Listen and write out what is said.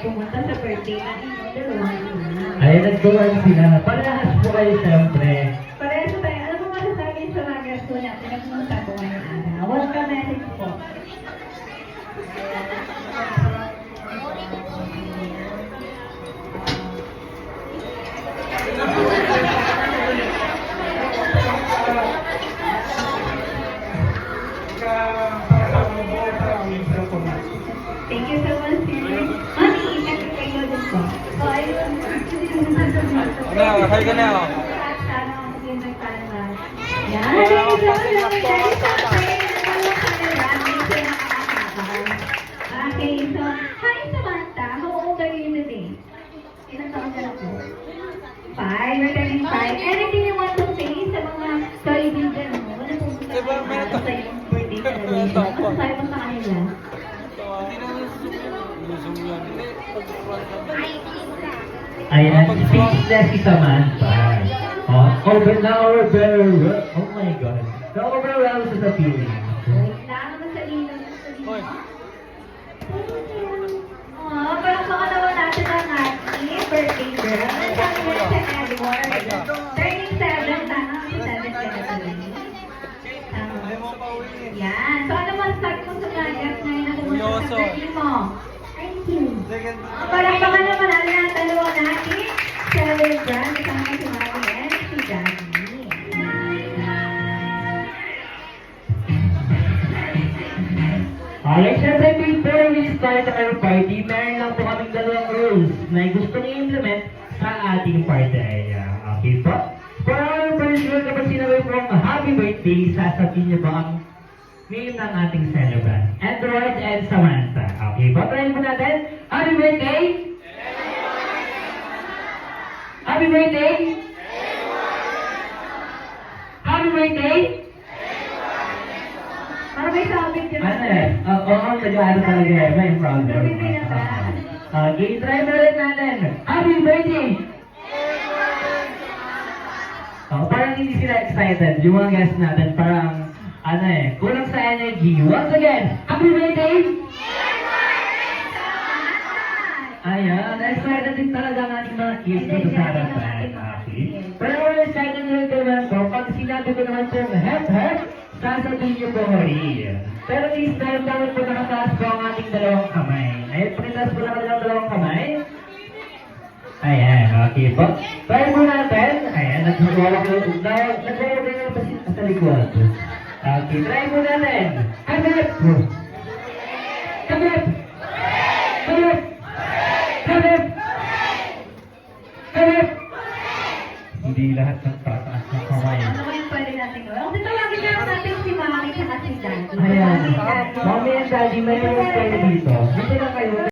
pumunta sa birthday ng inyong dalawang ina. Ay, nagtuwan sila. Parehas po kayo siyempre. Parehas tayo. Ano po masasabi sa mga guests po natin na pumunta po ngayong araw? Welcome message po. Thank you so much, sir. Mami, ikat kayo din po. So, ayun. Kaya ka na ako. Sana ako din nagpalma. Yan. Thank you so much. Okay, so, hi Samantha. How old are you today? Ilang taon ka na po? 5. You're turning 5. Anything you want to say sa mga kaibigan mo? Ano po sa iyong birthday celebration? Ano sabi mo sa kanila? Ayan, speechless si Samantha. Oh my God. Na-overwhelmed sa feeling. Kailangan mo sa lino. Parang baka naman natin ang ating birthday girl. Ang sabi mo sa Edward. Turning 7, tama si 7 ka na tuloy. Yan. So ano masasabi mo sa nagat ngayon na pumunta sa birthday mo? Thank you. Parang baka naman natin ang dalawa natin. Celebrant, kasama si Mami and si Daddy. Alright, syempre before we start our party, meron lang po kaming dalawang rules na gustong i-implement sa ating party area. Okay po? For our first rule, kapag sinabi po ang happy birthday, sasabihin niyo po ang name ng ating celebrant. Edward and Samantha. Okay po? Try po natin. Happy birthday! Happy birthday! Happy birthday! Para may sabit yun. Ano eh? Oo, nag-ano talaga eh. May problem. Okay, try mo ulit natin. Happy birthday! Oh, parang hindi sila excited. Yung mga guests natin, parang, ano eh, kulang sa energy. Once again, happy birthday! Ayan, excited din talaga ang ating mga kids dito sa harapan. Okay. Pero we're excited nyo ito naman po. Pag sinabi ko naman po, hep, sasabihin niyo po hori. Pero this time, dapat po nakataas po ang ating dalawang kamay. Ay, pinitas po naman ang dalawang kamay. Ayan, okay po. Try mo natin. Ayan, nagwawag na pa sa likod. Okay, try mo natin. Hagap! Hagap! Hagap! Hagap! Hagap! Hindi lahat ng tataas ng kamay. Ano ba yung pwede natin gawin? Kasi tawagin naman natin si Mami at si Daddy. Ayan. Mami and Daddy, may mga kayo dito. Dito lang